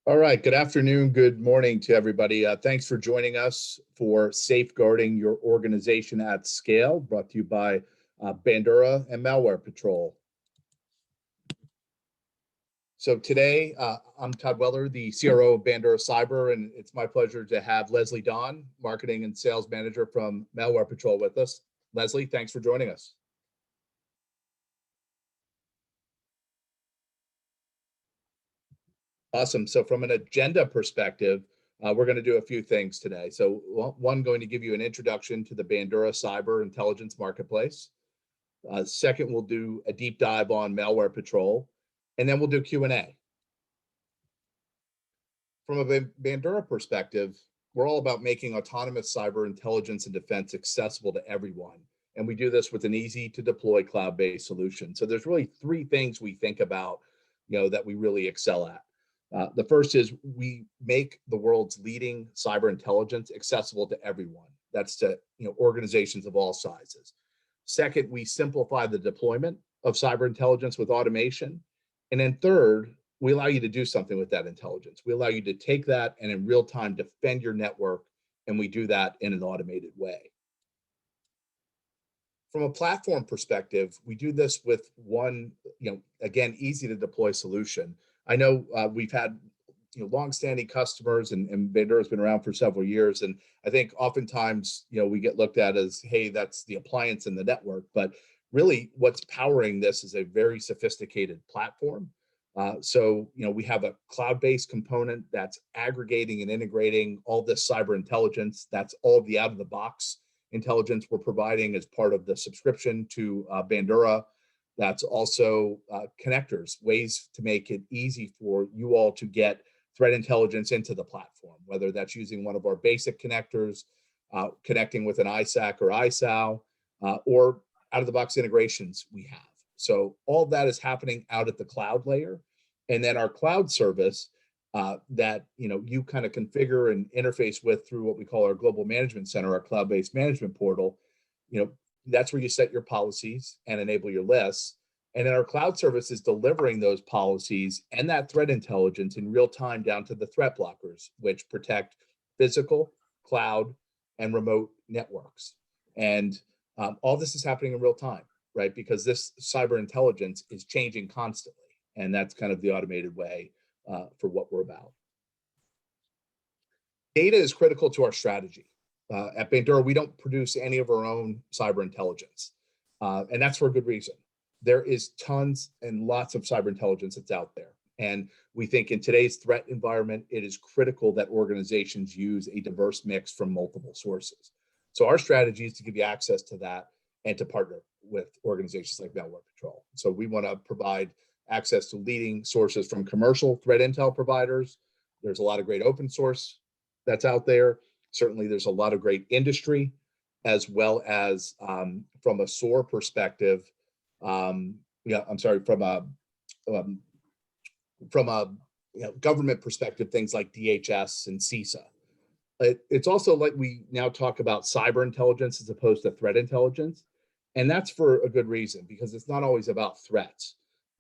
All right, good afternoon, good morning to everybody. Thanks for joining us for Safeguarding Your Organization at Scale, brought to you by Bandura and Malware Patrol. So today, I'm Todd Weller, the CRO of Bandura Cyber, and it's my pleasure to have Leslie Don, Marketing and Sales Manager from Malware Patrol with us. Leslie, thanks for joining us. Awesome. So from an agenda perspective, we're going to do a few things today. So one, going to give you an introduction to the Bandura Cyber Intelligence Marketplace. Second, we'll do a deep dive on Malware Patrol, and then we'll do Q&A. From a Bandura perspective, we're all about making autonomous cyber intelligence and defense accessible to everyone. And we do this with an easy to deploy cloud-based solution. So there's really three things we think about, that we really excel at. The first is we make the world's leading cyber intelligence accessible to everyone. That's to organizations of all sizes. Second, we simplify the deployment of cyber intelligence with automation. And then third, we allow you to do something with that intelligence. We allow you to take that and in real time defend your network, and we do that in an automated way. From a platform perspective, we do this with one, again, easy to deploy solution. I know we've had longstanding customers, and Bandura has been around for several years. And I think oftentimes, we get looked at as, hey, that's the appliance in the network. But really what's powering this is a very sophisticated platform. So we have a cloud-based component that's aggregating and integrating all this cyber intelligence. That's all of the out-of-the-box intelligence we're providing as part of the subscription to Bandura. That's also connectors, ways to make it easy for you all to get threat intelligence into the platform, whether that's using one of our basic connectors, connecting with an ISAC or ISAL, or out-of-the-box integrations we have. So all of that is happening out at the cloud layer. And then our cloud service that you kind of configure and interface with through what we call our global management center, our cloud-based management portal, that's where you set your policies and enable your lists. And then our cloud service is delivering those policies and that threat intelligence in real time down to the threat blockers, which protect physical, cloud, and remote networks. And all this is happening in real time, right? Because this cyber intelligence is changing constantly. And that's kind of the automated way for what we're about. Data is critical to our strategy. At Bandura, we don't produce any of our own cyber intelligence. And that's for a good reason. There is tons and lots of cyber intelligence that's out there. And we think in today's threat environment, it is critical that organizations use a diverse mix from multiple sources. So our strategy is to give you access to that and to partner with organizations like Malware Patrol. So we want to provide access to leading sources from commercial threat intel providers. There's a lot of great open source that's out there. Certainly, there's a lot of great industry, as well as from a SOAR perspective. From a government perspective, things like DHS and CISA. It's also like we now talk about cyber intelligence as opposed to threat intelligence, and that's for a good reason, because it's not always about threats.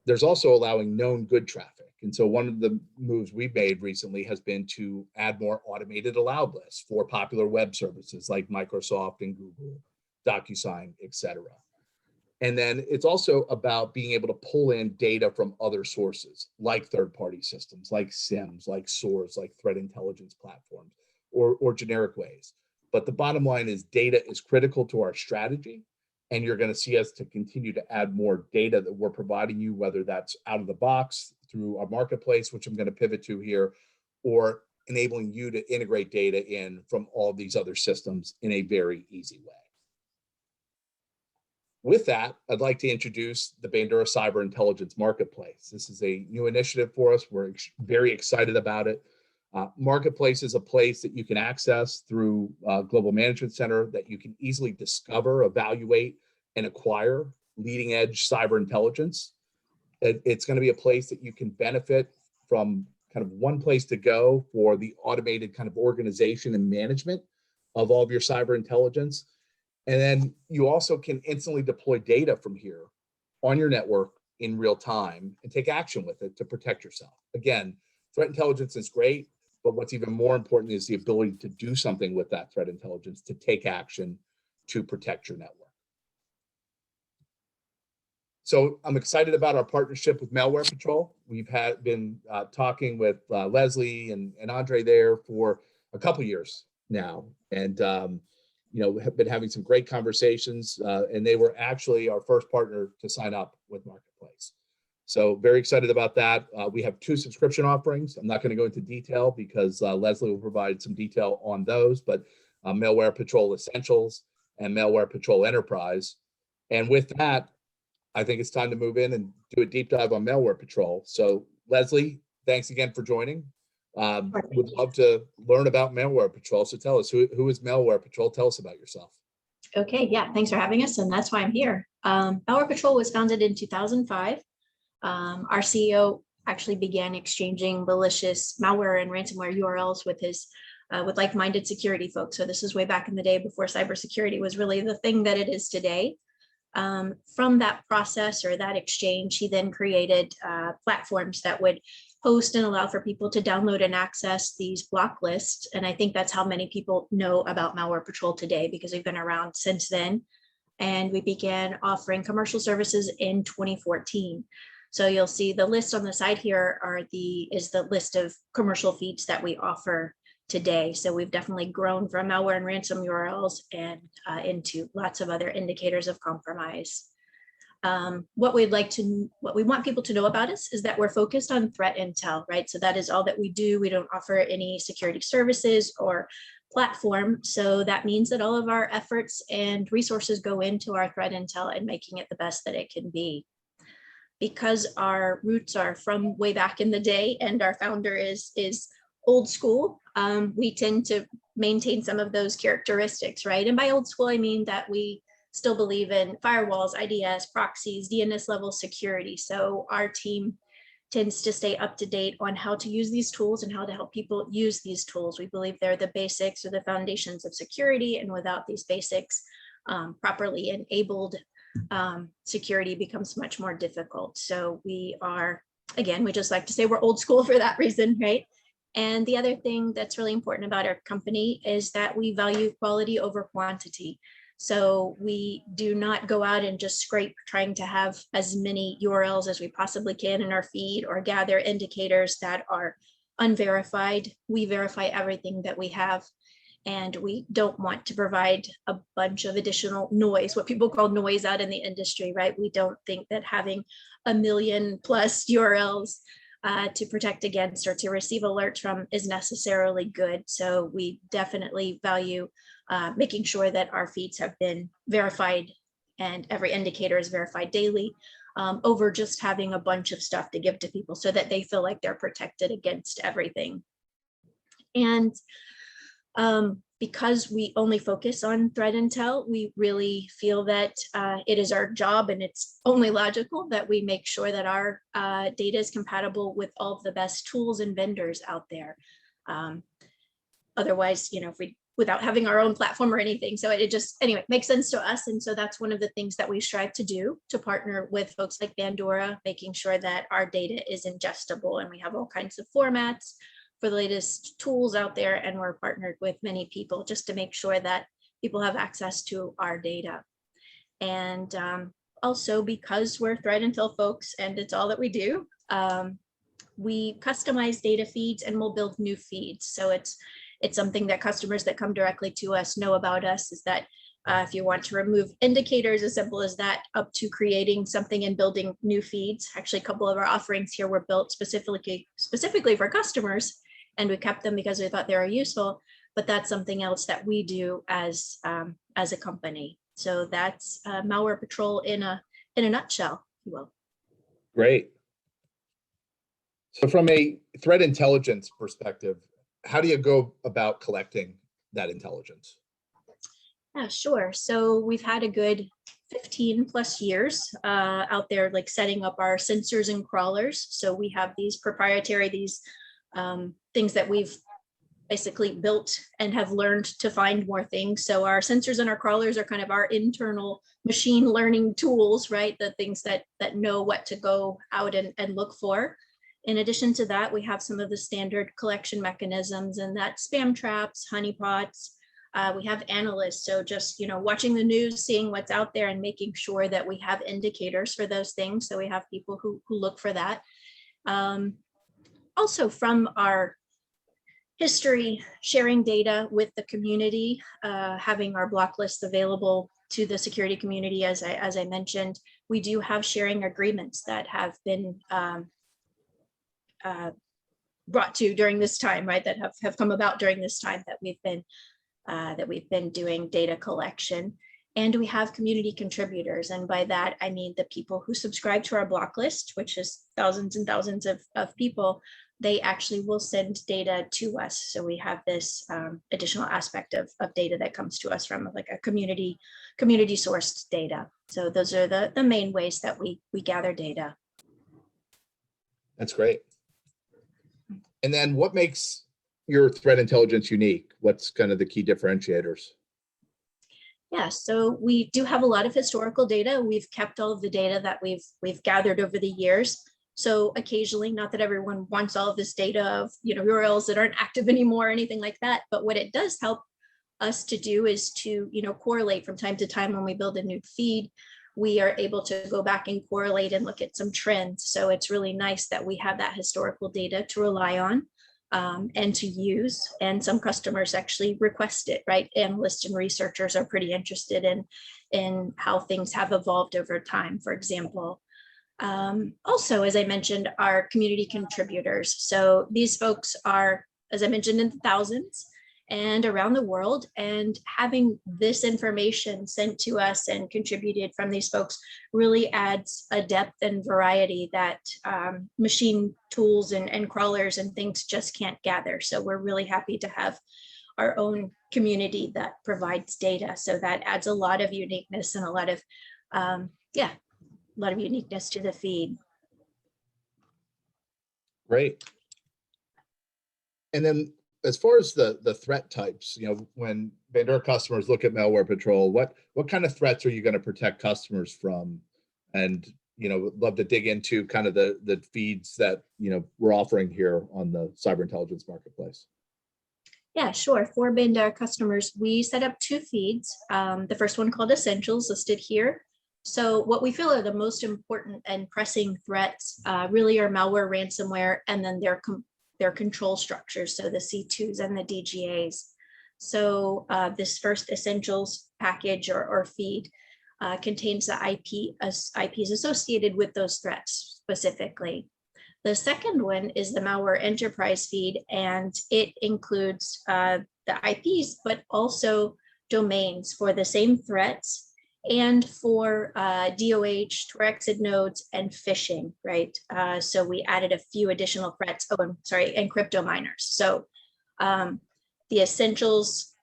There's also allowing known good traffic. And so one of the moves we've made recently has been to add more automated allowed lists for popular web services like Microsoft and Google, DocuSign, et cetera. And then it's also about being able to pull in data from other sources, like third-party systems, like SIMs, like SOARs, like threat intelligence platforms, or generic ways. But the bottom line is data is critical to our strategy. And you're going to see us to continue to add more data that we're providing you, whether that's out of the box through our marketplace, which I'm going to pivot to here, or enabling you to integrate data in from all these other systems in a very easy way. With that, I'd like to introduce the Bandura Cyber Intelligence Marketplace. This is a new initiative for us. We're very excited about it. Marketplace is a place that you can access through Global Management Center, that you can easily discover, evaluate, and acquire leading edge cyber intelligence. It's going to be a place that you can benefit from, kind of one place to go for the automated kind of organization and management of all of your cyber intelligence. And then you also can instantly deploy data from here on your network in real time and take action with it to protect yourself. Again, threat intelligence is great, but what's even more important is the ability to do something with that threat intelligence, to take action to protect your network. So I'm excited about our partnership with Malware Patrol. We've been talking with Leslie and Andre there for a couple years now, and have been having some great conversations. And they were actually our first partner to sign up with Marketplace. So very excited about that. We have 2 subscription offerings. I'm not going to go into detail because Leslie will provide some detail on those, but Malware Patrol Essentials and Malware Patrol Enterprise. And with that, I think it's time to move in and do a deep dive on Malware Patrol. So Leslie, thanks again for joining. Would love to learn about Malware Patrol. So tell us, who is Malware Patrol? Tell us about yourself. Okay, yeah, thanks for having us, and that's why I'm here. Malware Patrol was founded in 2005. Our CEO actually began exchanging malicious malware and ransomware URLs with like-minded security folks. So this is way back in the day before cybersecurity was really the thing that it is today. From that process or that exchange, he then created platforms that would host and allow for people to download and access these block lists. And I think that's how many people know about Malware Patrol today, because we've been around since then. And we began offering commercial services in 2014. So you'll see the list on the side here is the list of commercial feeds that we offer today. So we've definitely grown from malware and ransom URLs and into lots of other indicators of compromise. What we want people to know about us is that we're focused on threat intel, right? So that is all that we do. We don't offer any security services or platform. So that means that all of our efforts and resources go into our threat intel and making it the best that it can be. Because our roots are from way back in the day and our founder is old school, we tend to maintain some of those characteristics, right? And by old school, I mean that we still believe in firewalls, IDS, proxies, DNS level security. So our team tends to stay up to date on how to use these tools and how to help people use these tools. We believe they're the basics or the foundations of security, and without these basics properly enabled, security becomes much more difficult. So we just like to say we're old school for that reason, right? And the other thing that's really important about our company is that we value quality over quantity. So we do not go out and just scrape trying to have as many URLs as we possibly can in our feed or gather indicators that are unverified. We verify everything that we have, and we don't want to provide a bunch of additional noise, what people call noise out in the industry, right? We don't think that having 1 million plus URLs to protect against or to receive alerts from is necessarily good. So we definitely value making sure that our feeds have been verified and every indicator is verified daily, over just having a bunch of stuff to give to people so that they feel like they're protected against everything. And because we only focus on threat intel, we really feel that it is our job, and it's only logical that we make sure that our data is compatible with all of the best tools and vendors out there. Otherwise, without having our own platform or anything. So it just, anyway, makes sense to us. And so that's one of the things that we strive to do, to partner with folks like Bandura, making sure that our data is ingestible, and we have all kinds of formats for the latest tools out there. And we're partnered with many people just to make sure that people have access to our data. And also, because we're threat intel folks and it's all that we do, we customize data feeds and we'll build new feeds. So it's something that customers that come directly to us know about us, is that if you want to remove indicators, as simple as that, up to creating something and building new feeds. Actually, a couple of our offerings here were built specifically for customers, and we kept them because we thought they were useful. But that's something else that we do as a company. So that's Malware Patrol in a nutshell, if you will. Great. So from a threat intelligence perspective, how do you go about collecting that intelligence? Yeah, sure. So we've had a good 15 plus years out there, like setting up our sensors and crawlers. So we have these proprietary, things that we've basically built and have learned to find more things. So our sensors and our crawlers are kind of our internal machine learning tools, right? The things that know what to go out and look for. In addition to that, we have some of the standard collection mechanisms, and that's spam traps, honeypots. We have analysts, so just watching the news, seeing what's out there, and making sure that we have indicators for those things. So we have people who look for that. Also, from our history, sharing data with the community, having our block list available to the security community, as I mentioned, we do have sharing agreements that have been brought to during this time, right? That have come about during this time that we've been doing data collection. And we have community contributors. And by that, I mean the people who subscribe to our block list, which is thousands and thousands of people. They actually will send data to us. So we have this additional aspect of data that comes to us from like a community sourced data. So those are the main ways that we gather data. That's great. And then what makes your threat intelligence unique? What's kind of the key differentiators? Yeah, so we do have a lot of historical data. We've kept all of the data that we've gathered over the years. So occasionally, not that everyone wants all of this data of URLs that aren't active anymore or anything like that, but what it does help us to do is to correlate from time to time. When we build a new feed, we are able to go back and correlate and look at some trends. So it's really nice that we have that historical data to rely on and to use. And some customers actually request it, right? Analysts and researchers are pretty interested in how things have evolved over time, for example. Also, as I mentioned, our community contributors. So these folks are, as I mentioned, in the thousands and around the world, and having this information sent to us and contributed from these folks really adds a depth and variety that machine tools and crawlers and things just can't gather. So we're really happy to have our own community that provides data. So that adds a lot of uniqueness and a lot of uniqueness to the feed. Great. And then as far as the threat types, when Bandura customers look at Malware Patrol, what kind of threats are you going to protect customers from? And love to dig into kind of the feeds that we're offering here on the cyber intelligence marketplace. Yeah, sure. For Bandura customers, we set up 2 feeds. The first one called Essentials, listed here. So what we feel are the most important and pressing threats really are malware, ransomware, and then their control structures, so the C2s and the DGAs. So this first Essentials package or feed contains the IPs associated with those threats specifically. The second one is the Malware Enterprise feed, and it includes the IPs, but also domains for the same threats and for DOH, Torexid nodes, and phishing, right? So we added a few additional threats, and crypto miners. So the Essentials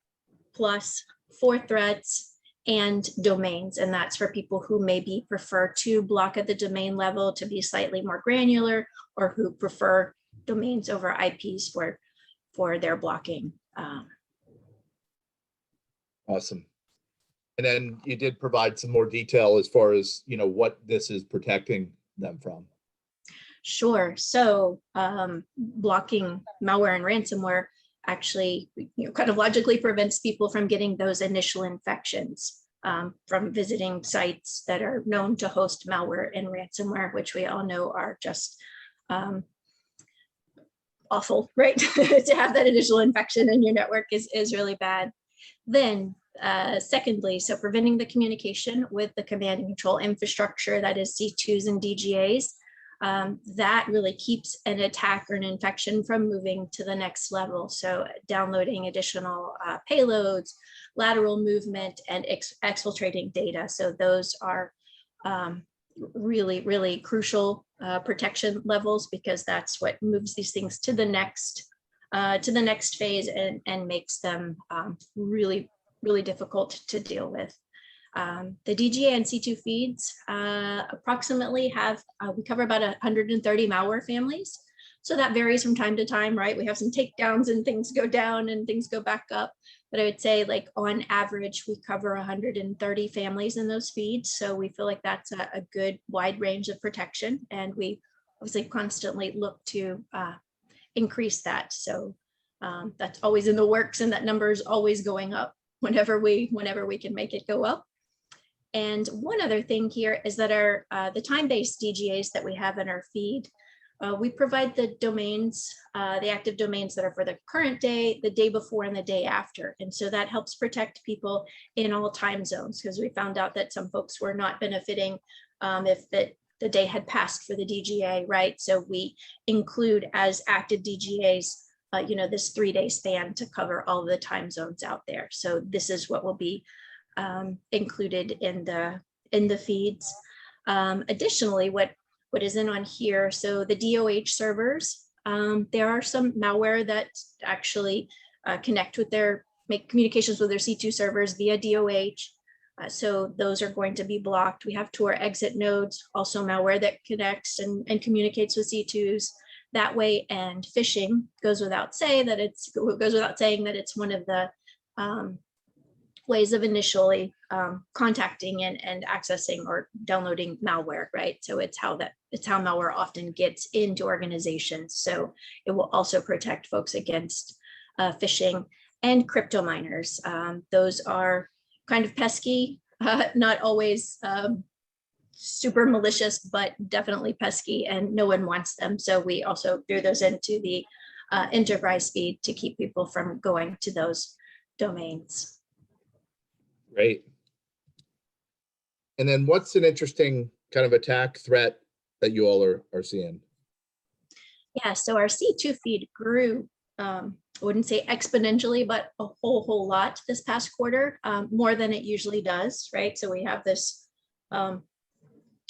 plus 4 threats and domains, and that's for people who maybe prefer to block at the domain level to be slightly more granular, or who prefer domains over IPs for their blocking. Awesome. And then you did provide some more detail as far as what this is protecting them from. Sure. So blocking malware and ransomware actually kind of logically prevents people from getting those initial infections from visiting sites that are known to host malware and ransomware, which we all know are just awful, right? To have that initial infection in your network is really bad. Then secondly, so preventing the communication with the command and control infrastructure, that is C2s and DGAs, that really keeps an attack or an infection from moving to the next level. So downloading additional payloads, lateral movement, and exfiltrating data. So those are really, really crucial protection levels, because that's what moves these things to the next phase and makes them really, really difficult to deal with. The DGA and C2 feeds approximately we cover about 130 malware families. So that varies from time to time, right? We have some takedowns and things go down and things go back up. But I would say, like, on average, we cover 130 families in those feeds. So we feel like that's a good wide range of protection. And we obviously constantly look to increase that. So that's always in the works, and that number is always going up whenever we can make it go up. And one other thing here is that our the time-based DGAs that we have in our feed, we provide the domains, the active domains that are for the current day, the day before, and the day after. And so that helps protect people in all time zones, because we found out that some folks were not benefiting if the day had passed for the DGA, right? So we include as active DGAs, this 3-day span to cover all the time zones out there. So this is what will be included in the feeds. Additionally, what isn't on here, so the DOH servers, there are some malware that actually make communications with their C2 servers via DOH. So those are going to be blocked. We have Tor exit nodes, also malware that connects and communicates with C2s that way. And phishing goes without saying that it's one of the ways of initially contacting and accessing or downloading malware, right? So it's how malware often gets into organizations. So it will also protect folks against phishing and crypto miners. Those are kind of pesky, not always super malicious, but definitely pesky, and no one wants them. So we also threw those into the enterprise feed to keep people from going to those domains. Great. And then what's an interesting kind of attack threat that you all are seeing? Yeah, so our C2 feed grew, I wouldn't say exponentially, but a whole lot this past quarter, more than it usually does, right? So we have this,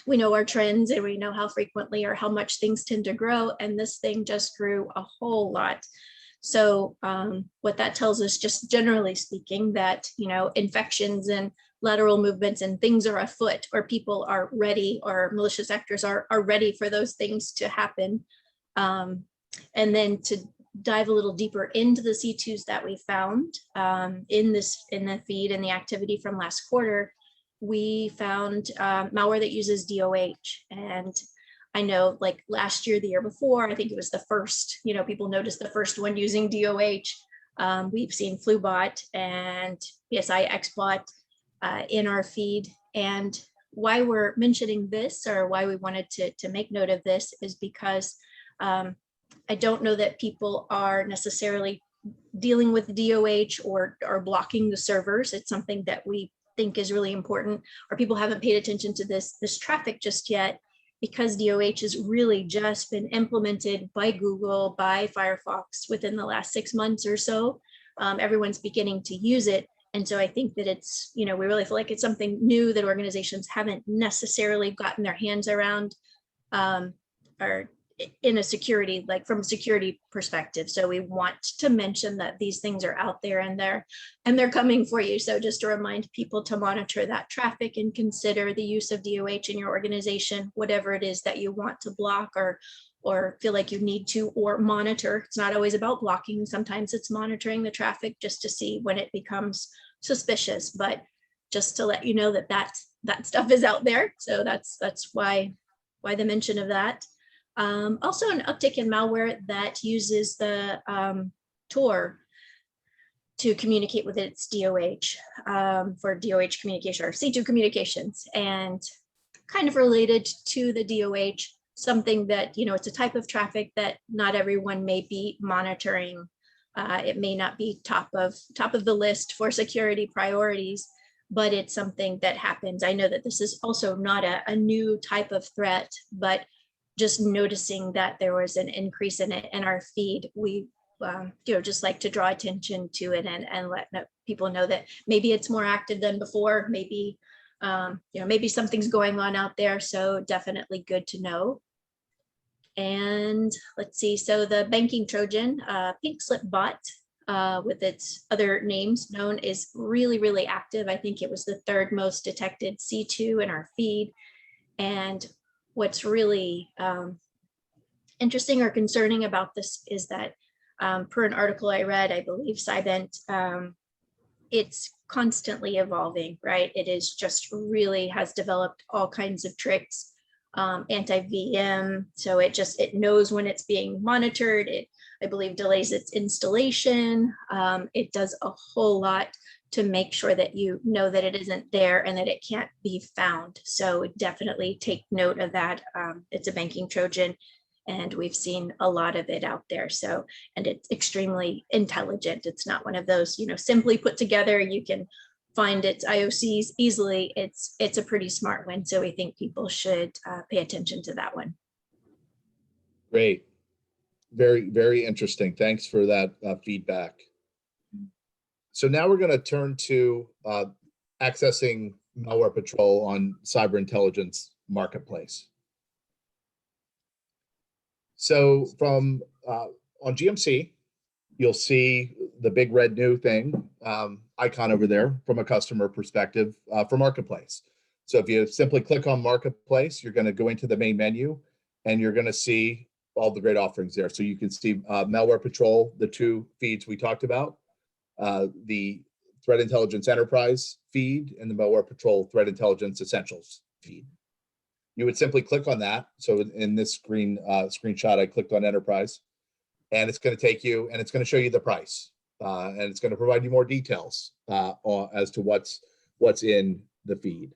we know our trends and we know how frequently or how much things tend to grow, and this thing just grew a whole lot. So what that tells us, just generally speaking, that, infections and lateral movements and things are afoot, or people are ready, or malicious actors are ready for those things to happen. And then to dive a little deeper into the C2s that we found in the feed and the activity from last quarter, we found malware that uses DOH. And I know, like last year, the year before, I think it was the first, people noticed the first one using DOH. We've seen FluBot and PSI XBot in our feed. And why we're mentioning this, or why we wanted to make note of this, is because I don't know that people are necessarily dealing with DOH or blocking the servers. It's something that we think is really important, or people haven't paid attention to this traffic just yet, because DOH has really just been implemented by Google, by Firefox within the last 6 months or so. Everyone's beginning to use it. And so I think that it's, we really feel like it's something new that organizations haven't necessarily gotten their hands around, or in a security, like from a security perspective. So we want to mention that these things are out there and they're coming for you. So just to remind people to monitor that traffic and consider the use of DOH in your organization, whatever it is that you want to block or feel like you need to, or monitor. It's not always about blocking. Sometimes it's monitoring the traffic just to see when it becomes suspicious, but just to let you know that stuff is out there. So that's why the mention of that. Also an uptick in malware that uses the Tor to communicate with its DOH for DOH communication, or C2 communications, and kind of related to the DOH, something that, it's a type of traffic that not everyone may be monitoring. It may not be top of the list for security priorities, but it's something that happens. I know that this is also not a new type of threat, but just noticing that there was an increase in it in our feed, we just like to draw attention to it and let people know that maybe it's more active than before. Maybe maybe something's going on out there. So definitely good to know. And let's see. So the banking Trojan, Pink Slip Bot, with its other names known, is really, really active. I think it was the third most detected C2 in our feed. And what's really interesting or concerning about this is that per an article I read, I believe Cybent, it's constantly evolving, right? It is just really has developed all kinds of tricks anti-VM. So it knows when it's being monitored. I believe, delays its installation. It does a whole lot to make sure that you know that it isn't there and that it can't be found. So definitely take note of that. It's a banking Trojan, and we've seen a lot of it out there. So, and it's extremely intelligent. It's not one of those, simply put together, you can find its IOCs easily. It's a pretty smart one. So we think people should pay attention to that one. Great. Very, very interesting. Thanks for that feedback. So now we're going to turn to accessing malware patrol on cyber intelligence marketplace. So from on GMC, you'll see the big red new thing icon over there from a customer perspective for marketplace. So if you simply click on marketplace, you're going to go into the main menu and you're going to see all the great offerings there. So you can see malware patrol, the two feeds we talked about, the Threat Intelligence Enterprise feed and the Malware Patrol Threat Intelligence Essentials feed. You would simply click on that. So in this screenshot, I clicked on Enterprise, and it's going to take you and it's going to show you the price, and it's going to provide you more details as to what's in the feed.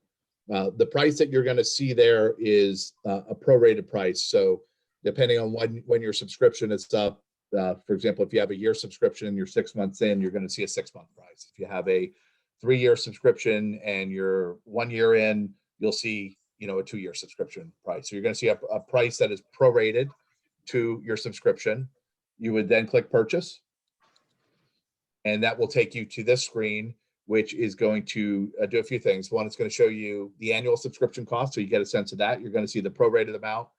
The price that you're going to see there is a prorated price. So depending on when your subscription is up, for example, if you have a year subscription and you're 6 months in, you're going to see a 6-month price. If you have a 3-year subscription and you're 1 year in, you'll see, a 2-year subscription price. So you're going to see a price that is prorated to your subscription. You would then click purchase, and that will take you to this screen, which is going to do a few things. One, it's going to show you the annual subscription cost, so you get a sense of that. You're going to see the prorated amount.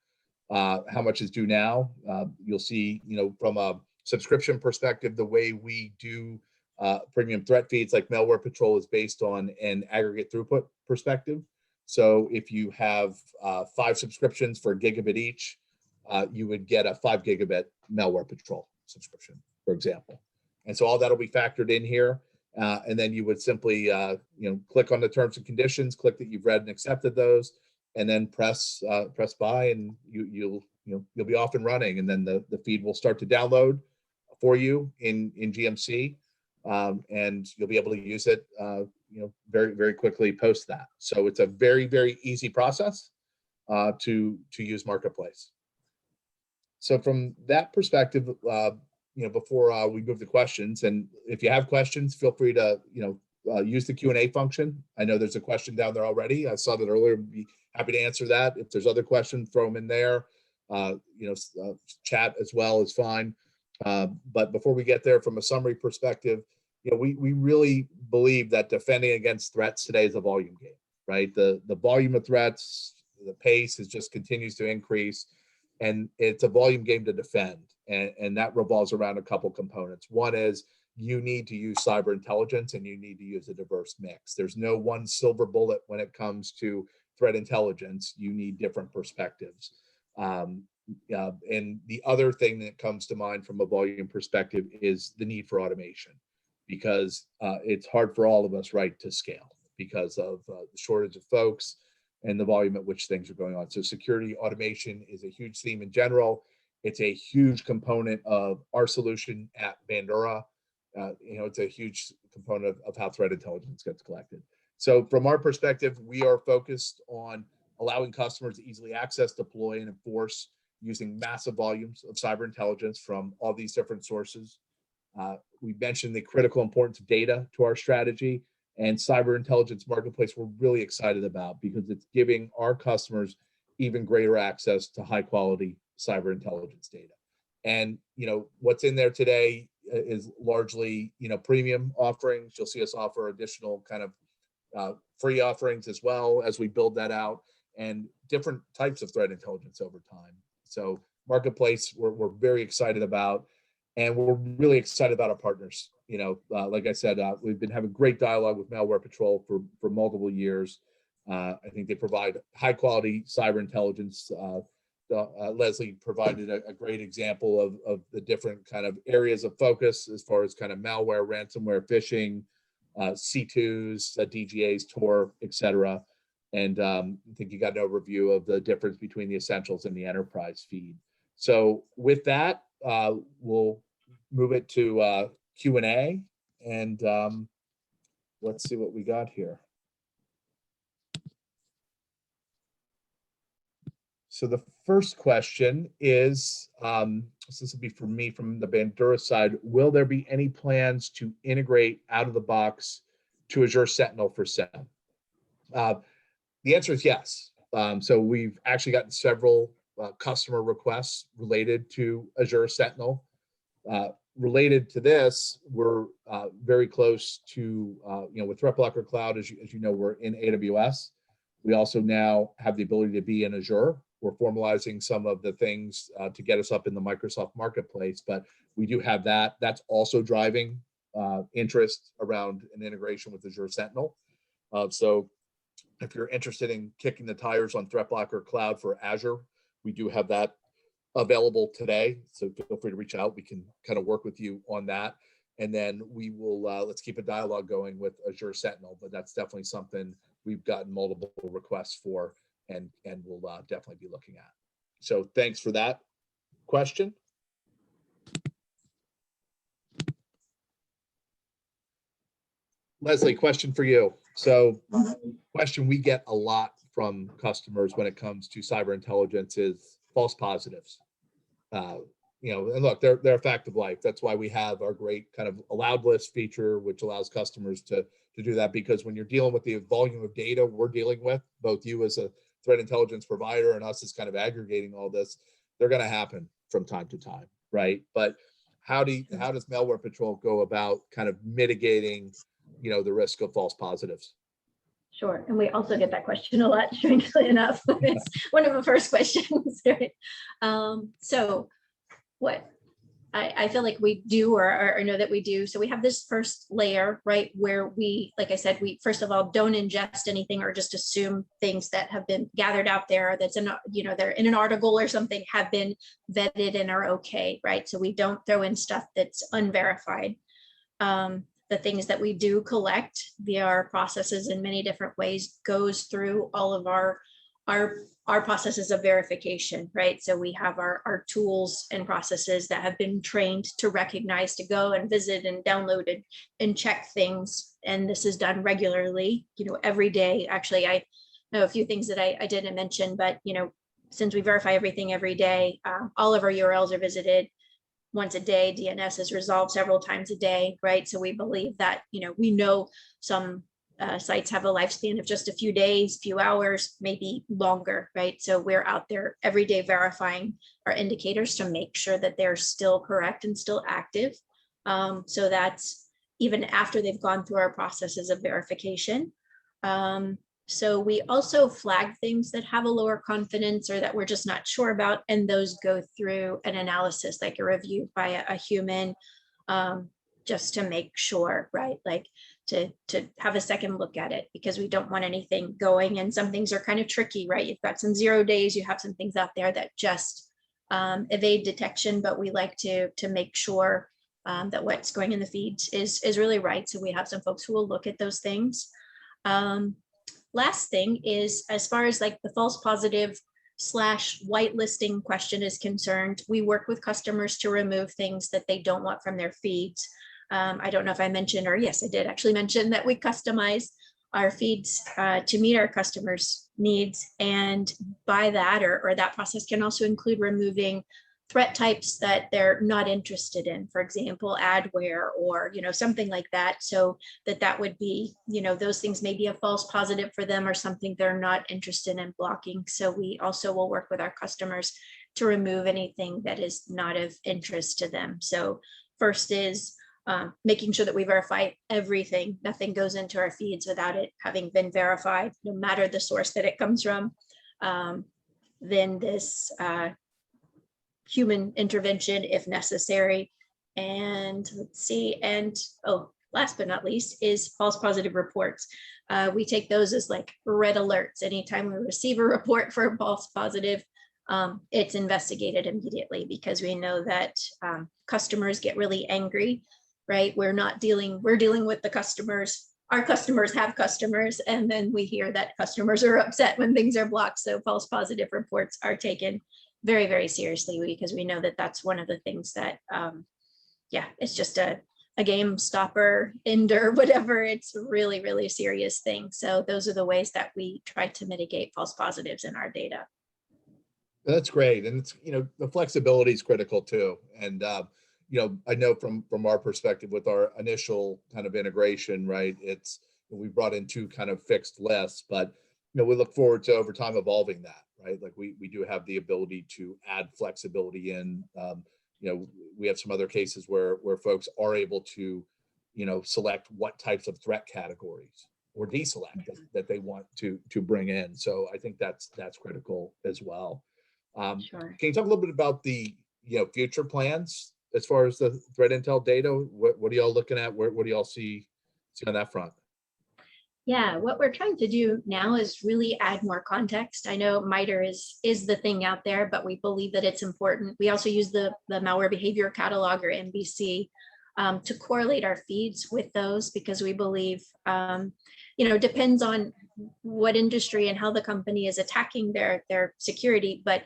How much is due now. You'll see, from a subscription perspective, the way we do premium threat feeds like Malware Patrol is based on an aggregate throughput perspective. So if you have 5 subscriptions for a gigabit each, you would get a 5 gigabit Malware Patrol subscription, for example. And so all that'll be factored in here. And then you would simply, click on the terms and conditions, click that you've read and accepted those, and then press buy, and you'll be off and running, and then the feed will start to download for you in GMC, and you'll be able to use it very, very quickly post that. So it's a very, very easy process to use Marketplace. So from that perspective, before we move to questions, and if you have questions, feel free to use the Q&A function. I know there's a question down there already. I saw that earlier. Be happy to answer that. If there's other questions, throw them in there. Chat as well is fine. But before we get there, from a summary perspective, we really believe that defending against threats today is a volume game, right? The volume of threats, the pace just continues to increase, and it's a volume game to defend. And that revolves around a couple components. One is you need to use cyber intelligence, and you need to use a diverse mix. There's no one silver bullet when it comes to threat intelligence. You need different perspectives. And the other thing that comes to mind from a volume perspective is the need for automation, because it's hard for all of us, right, to scale because of the shortage of folks and the volume at which things are going on. So security automation is a huge theme in general. It's a huge component of our solution at Bandura. It's a huge component of how threat intelligence gets collected. So from our perspective, we are focused on allowing customers to easily access, deploy, and enforce using massive volumes of cyber intelligence from all these different sources. We mentioned the critical importance of data to our strategy, and cyber intelligence marketplace we're really excited about because it's giving our customers even greater access to high quality cyber intelligence data. And what's in there today is largely premium offerings. You'll see us offer additional kind of free offerings as well as we build that out, and different types of threat intelligence over time. So marketplace we're very excited about, and we're really excited about our partners. Like I said, we've been having great dialogue with Malware Patrol for multiple years. I think they provide high quality cyber intelligence. Leslie provided a great example of the different kind of areas of focus as far as kind of malware, ransomware, phishing, C2s, DGAs, Tor, etc. And I think you got an overview of the difference between the Essentials and the Enterprise feed. So with that, we'll move it to Q&A, and let's see what we got here. So the first question is, so this will be for me from the Bandura side, will there be any plans to integrate out of the box to Azure Sentinel for SIEM? The answer is yes. So we've actually gotten several customer requests related to Azure Sentinel. Related to this, we're very close to, with Threat Blocker Cloud, as you know, we're in AWS. We also now have the ability to be in Azure. We're formalizing some of the things to get us up in the Microsoft Marketplace, but we do have that. That's also driving interest around an integration with Azure Sentinel. So if you're interested in kicking the tires on Threat Blocker Cloud for Azure, we do have that available today. So feel free to reach out. We can kind of work with you on that. And then we will, let's keep a dialogue going with Azure Sentinel, but that's definitely something we've gotten multiple requests for, and we'll definitely be looking at. So thanks for that question. Leslie, question for you. So question we get a lot from customers when it comes to cyber intelligence is false positives. And look, they're a fact of life. That's why we have our great kind of allowed list feature, which allows customers to do that, because when you're dealing with the volume of data we're dealing with, both you as a threat intelligence provider and us as kind of aggregating all this, they're going to happen from time to time, right? But how does Malware Patrol go about kind of mitigating, the risk of false positives? Sure, and we also get that question a lot, strangely enough. It's one of the first questions, right? So what I feel like we do, or know that we do. So we have this first layer, right, where we, like I said, we first of all don't ingest anything or just assume things that have been gathered out there that's in, they're in an article or something, have been vetted and are okay, right? So we don't throw in stuff that's unverified. The things that we do collect via our processes in many different ways goes through all of our processes of verification, right? So we have our tools and processes that have been trained to recognize, to go and visit and download and check things. And this is done regularly, every day. Actually, I know a few things that I didn't mention, but, since we verify everything every day, all of our URLs are visited once a day. DNS is resolved several times a day, right? So we believe that, we know some sites have a lifespan of just a few days, few hours, maybe longer, right? So we're out there every day verifying our indicators to make sure that they're still correct and still active. So that's even after they've gone through our processes of verification. So we also flag things that have a lower confidence or that we're just not sure about, and those go through an analysis, like a review by a human, just to make sure, right? Like to have a second look at it, because we don't want anything going, and some things are kind of tricky, right? You've got some 0 days, you have some things out there that just evade detection, but we like to make sure that what's going in the feeds is really right. So we have some folks who will look at those things. Last thing is, as far as like the false positive / whitelisting question is concerned, we work with customers to remove things that they don't want from their feeds. I don't know if I mentioned, or yes, I did actually mention that we customize our feeds to meet our customers' needs. And by that, or that process can also include removing threat types that they're not interested in, for example, adware or, something like that. So that would be, those things may be a false positive for them or something they're not interested in blocking. So we also will work with our customers to remove anything that is not of interest to them. So first is making sure that we verify everything. Nothing goes into our feeds without it having been verified, no matter the source that it comes from. Then this human intervention if necessary. And let's see, and last but not least is false positive reports. We take those as like red alerts. Anytime we receive a report for a false positive, it's investigated immediately, because we know that customers get really angry, right? We're dealing with the customers our customers have customers, and then we hear that customers are upset when things are blocked. So false positive reports are taken very, very seriously, because we know that that's one of the things that, yeah, it's just a game stopper, ender, whatever. It's a really, really serious thing. So those are the ways that we try to mitigate false positives in our data. That's great. And it's, the flexibility is critical too. And, I know from our perspective with our initial kind of integration, right, we brought in 2 kind of fixed lists, but, we look forward to over time evolving that, right? Like we do have the ability to add flexibility in, we have some other cases where folks are able to, select what types of threat categories or deselect that they want to bring in. So I think that's critical as well. Sure. Can you talk a little bit about the future plans as far as the threat intel data? What are y'all looking at? What do y'all see on that front? Yeah, what we're trying to do now is really add more context. I know MITRE is the thing out there, but we believe that it's important. We also use the malware behavior catalog, or MBC, to correlate our feeds with those, because we believe, depends on what industry and how the company is attacking their security, but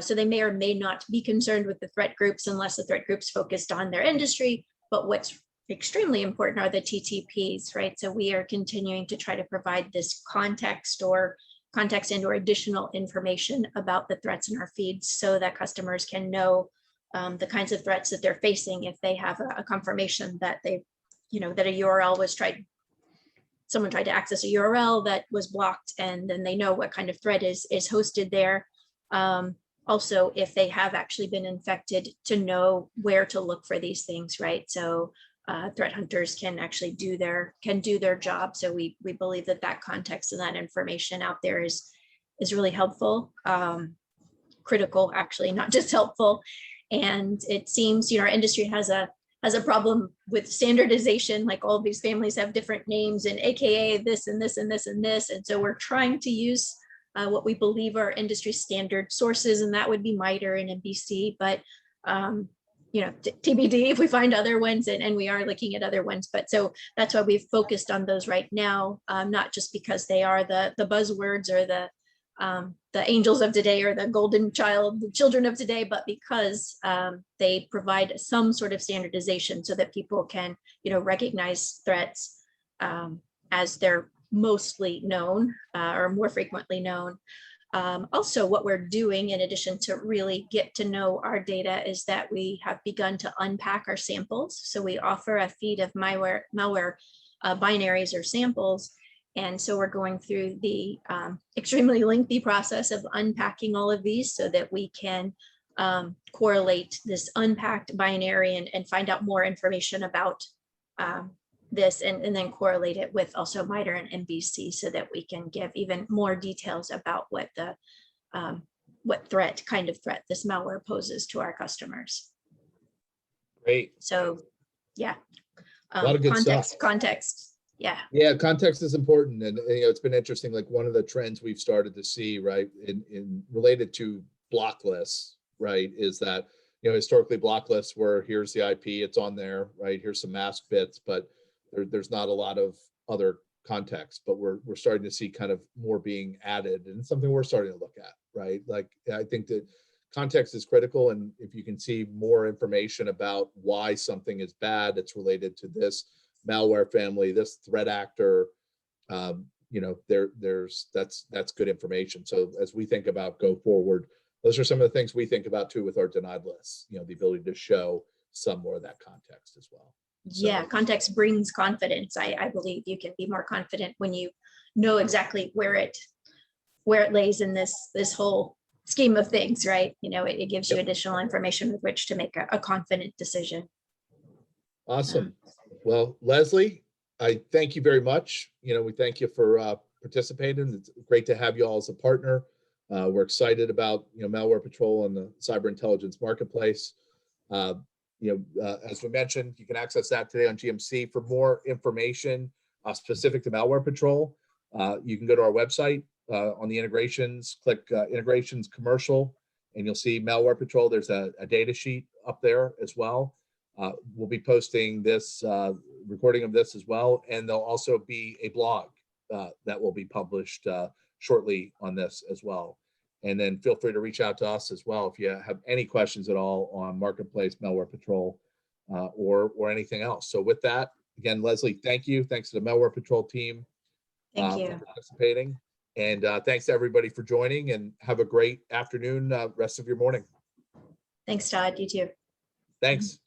so they may or may not be concerned with the threat groups unless the threat groups focused on their industry. But what's extremely important are the TTPs, right? So we are continuing to try to provide this context and or additional information about the threats in our feeds, so that customers can know the kinds of threats that they're facing if they have a confirmation that that a URL was someone tried to access a URL that was blocked, and then they know what kind of threat is hosted there. Also, if they have actually been infected, to know where to look for these things, right? So threat hunters can actually do their job. So we believe that context and that information out there is really helpful, critical, actually, not just helpful. And it seems, our industry has a problem with standardization. Like, all of these families have different names, and AKA this and this and this and this. And so we're trying to use what we believe are industry standard sources, and that would be MITRE and MBC. But TBD if we find other ones, and we are looking at other ones. But so that's why we've focused on those right now, not just because they are the buzzwords or the angels of today or the golden children of today, but because they provide some sort of standardization so that people can recognize threats as they're mostly known or more frequently known. Also, what we're doing, in addition to really get to know our data, is that we have begun to unpack our samples. So we offer a feed of malware binaries or samples. And so we're going through the extremely lengthy process of unpacking all of these so that we can correlate this unpacked binary and find out more information about this, and then correlate it with also MITRE and MBC, so that we can give even more details about what kind of threat this malware poses to our customers. Great. So yeah, a lot of good stuff. Context. Yeah, context is important. And it's been interesting, like one of the trends we've started to see, right, in related to block lists, right, is that historically block lists were, here's the IP, it's on there, right, here's some mask bits, but there's not a lot of other context. But we're starting to see kind of more being added, and it's something we're starting to look at, right? Like, I think that context is critical, and if you can see more information about why something is bad, it's related to this malware family, this threat actor, that's good information. So as we think about go forward, those are some of the things we think about too with our denied lists, the ability to show some more of that context as well. Yeah, context brings confidence. I believe you can be more confident when you know exactly where it lays in this whole scheme of things, right? It gives you additional information with which to make a confident decision. Awesome. Well, Leslie, I thank you very much. We thank you for participating. It's great to have you all as a partner. We're excited about Malware Patrol and the cyber intelligence marketplace. As we mentioned, you can access that today on GMC. For more information specific to Malware Patrol, you can go to our website on the integrations, click integrations commercial, and you'll see Malware Patrol. There's a data sheet up there as well. We'll be posting this recording of this as well. And there'll also be a blog that will be published shortly on this as well. And then feel free to reach out to us as well if you have any questions at all on Marketplace, Malware Patrol, or anything else. So with that, again, Leslie, thank you. Thanks to the Malware Patrol team Thank for you. participating. And thanks to everybody for joining, and have a great afternoon, rest of your morning. Thanks, Todd. You too. Thanks.